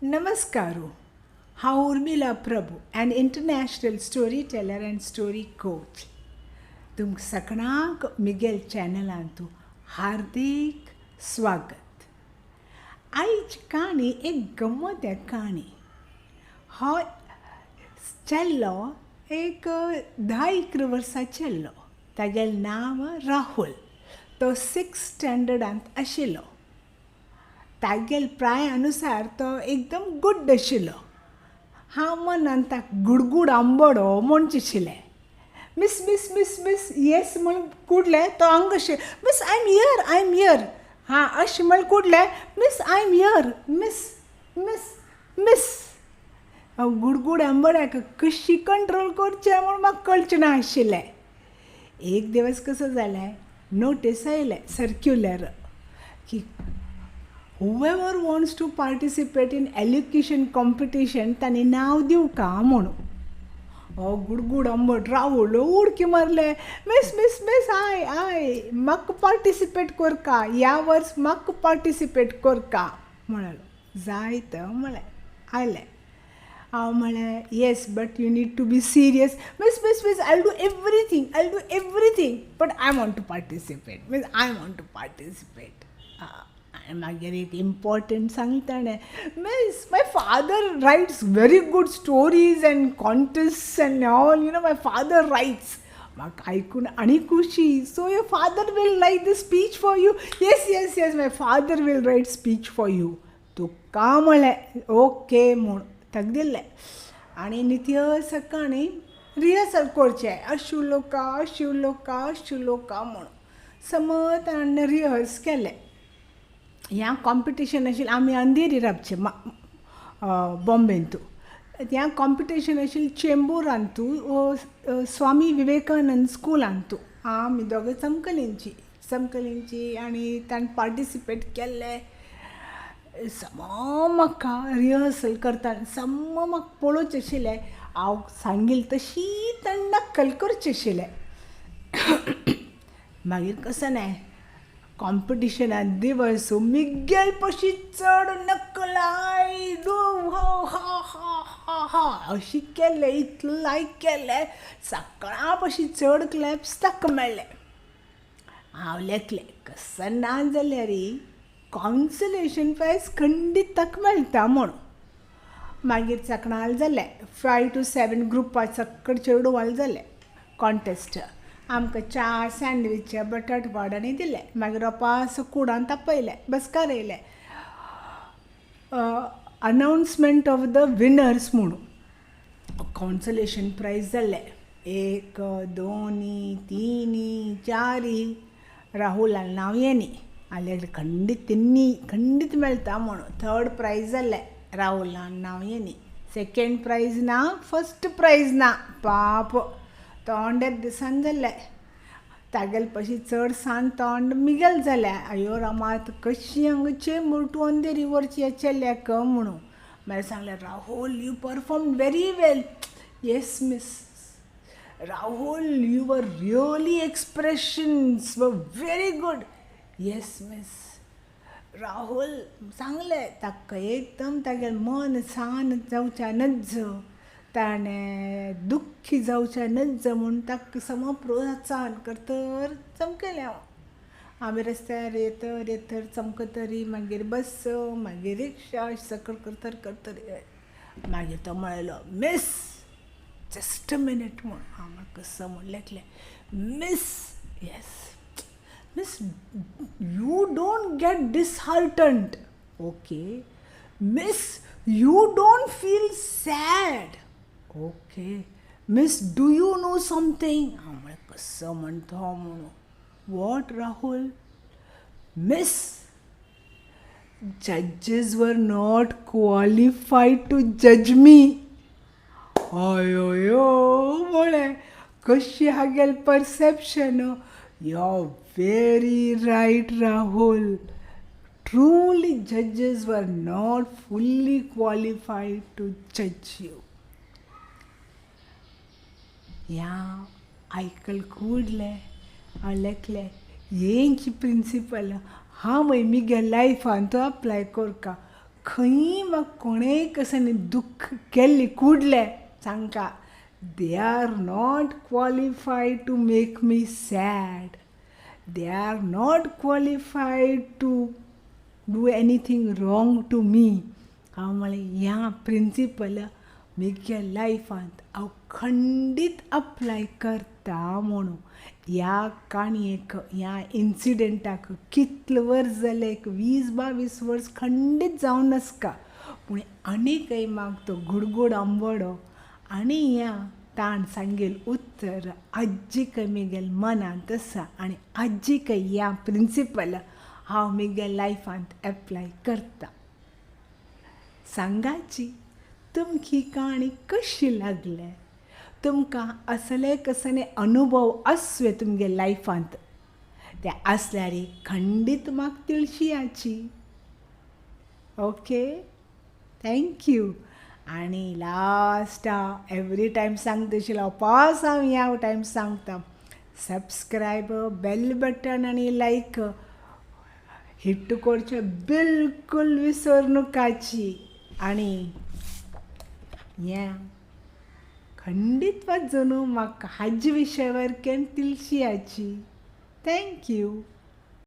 Namaskaru. How Urmila Prabhu, an international storyteller and story coach. तुम सगळ्यांक मिगेल चॅनलांतू हार्दिक स्वागत. आयची काणी एक गंमत काणी. हो चेल्लो एक 10-11 वर्सां चेल्लो. तागेलें नांव राहुल. तो 6th स्टँडर्डांत आशिल्लो. तागेल प्रायानुसार तो एकदम गुड आशिल्लो. हांव मनान ताका गुडगुड आंबडो म्हूण चिशिल्लें. Miss miss miss miss yes म्हण कुडलें तो हांगा अशें मिस आय एम हियर हां अशें म्हण कुडलें miss I am here miss miss miss गुडगुड आंबड्याक कशी कंट्रोल करचें म्हूण म्हाका कळचें ना आशिल्लें. एक दिवस कसो जालें नोटीस आयलें सर्क्युलर की whoever wants to participate in elocution competition तांणी नांव दिवका म्हणून. गुडगुड आंबट राहुल उडकी मारले मिस मिस मिस आय म्हाका पार्टिसिपेट करका ह्या वर्स म्हाका पार्टिसिपेट करका म्हणालो. जायत म्हळें आयलें. हांव म्हळें yes but you need to be serious miss miss miss I do everything but I want to participate means I want to participate. मागीर एक इम्पॉर्टंट सांगताणें miss my father writes very good stories and contests and all my father writes. म्हाका आयकून आनी खुशी. So your father will write the speech for you. Yes yes yes my father will write speech for you. तुका म्हळें okay म्हूण ताका दिल्लें. आनी नित्य सकाळीं रिहर्सल करचें अशुलोका म्हूण समत ताणें रिहर्स केलें. ह्या कॉम्पिटिशन आशिल्लें आमी अंधेरी रावचे बॉम्बेंतू. ह्या कॉम्पिटिशन आशिल्लें चेंबुरांतू स्वामी विवेकानंद स्कुलांतू. आमी दोगांय चमकलींची आनी ताणें पार्टिसिपेट केल्लें. समो म्हाका रिहर्सल करताना समो म्हाका पळोवचें आशिल्लें. हांव सांगिल्लें तशी ताणें नक्कल करचें आशिल्लें. मागीर कसो न्हय कॉम्पिटिशनांत दिवस मिगेल पशी चड नकलाय अशी केलें इतलें लायक केलें. सकाळां पशी चड क्लॅप्स ताका मेळ्ळे. हांव लेखलें कसो ना जाल्यार कॉन्सलेशन प्रायज खंडीत ताका मेळटा म्हूण. मागीर सकाळ जालें 5 to 7 ग्रुपां सकट चेडवाल जालें कॉन्टेस्ट. आमकां 4 सँडवीच बटाट वाडांनी दिले. मागीर रोपास कुडान तापयलें बसकार येयलें. अनाउन्समेंट ऑफ द विनर्स म्हणून कॉन्सलेशन प्रायज जालें 1 2 3 4 राहुलान नांव येनी आल्यार खंडीत मेळटा म्हणून. 3rd प्रायज जालें राहुलान नांव येनी. 2nd प्रायज ना फर्स्ट प्रायज ना. पाप तोंड दिसान जालें. तागेल पशी चड सान तोंड मिगेल जालें. अयो रामात कशी हांगचे मुर्टू अंधेरी व्हरची चेल्ल्याक म्हणून. मागीर सांगलें Rahul you perform very well. Yes miss Rahul your really expressions वर very good. Yes miss Rahul सांगलें. ताका एकदम तागेलें मन सान जावचें नज ताणें दुख्खी जावचें नज म्हूण ताका समो प्रोत्साहन करतर चमकेलें हांव. आमी रस्त्यार येतर चमकतरी मागीर बस मागीर रिक्षा सकट करतर मागीर तो म्हणलो मिस जस्ट अ मिनीट म्हूण. हांव म्हाका कसो म्हूण लेखलें miss yes miss you don't get disheartened. Okay miss you don't feel sad. Okay miss do you know something. हांव म्हळें कसो म्हणतो म्हणून. वॉट राहुल. मिस जजेस वर नॉट क्वॉलिफायड टू जज मी. अयो म्हळें कशी हागेल perception. You R very right Rahul. Truly जजेस were not fully qualified to जज यू. ह्या आयकल कुडलें हांव लेखलें हेंची प्रिंसिपल हांव मिगे लायफान तो अप्लाय करता. खंय म्हाका कोणेय कसं दुख्ख केल्ली कुडले सांगता they are not qualified to make me sad. They are not qualified to do anything wrong to me. हांव म्हळें ह्या प्रिंसिपल म्हज्या लायफांत हांव खंडीत अप्लाय करता म्हणून. ह्या काणयेक ह्या इन्सिडंटाक कितलें वर्स जालें, एक 20-22 वर्स खंडीत जावन नासका. पूण आनीकय म्हाका तो गुडगूड आंबोडो आनी ह्या ताण सांगेल उत्तर आज्जीकय म्हगेल मनांत आसा आनी आज्जीकय ह्या प्रिंसिपल हांव म्हज्या लायफांत एप्लाय करता. सांगाची तुमची काणी कशी लागले? तुमकां असले कसले अनुभव आसवे तुमगे लायफांत? ते आसल्यार खंडीत म्हाका तिळशियाची. Okay, thank you. आनी लास्ट हांव एवरी टायम सांगता आशिल्लो पास हांव ह्या टायम सांगता सबस्क्रायब, बेल बटन आनी लायक हिट करचें बिलकूल विसरनुकाची. आनी हें खंडीत वाचून म्हाका हाजे विशयावर केन तिळशियाची. थँक्यू.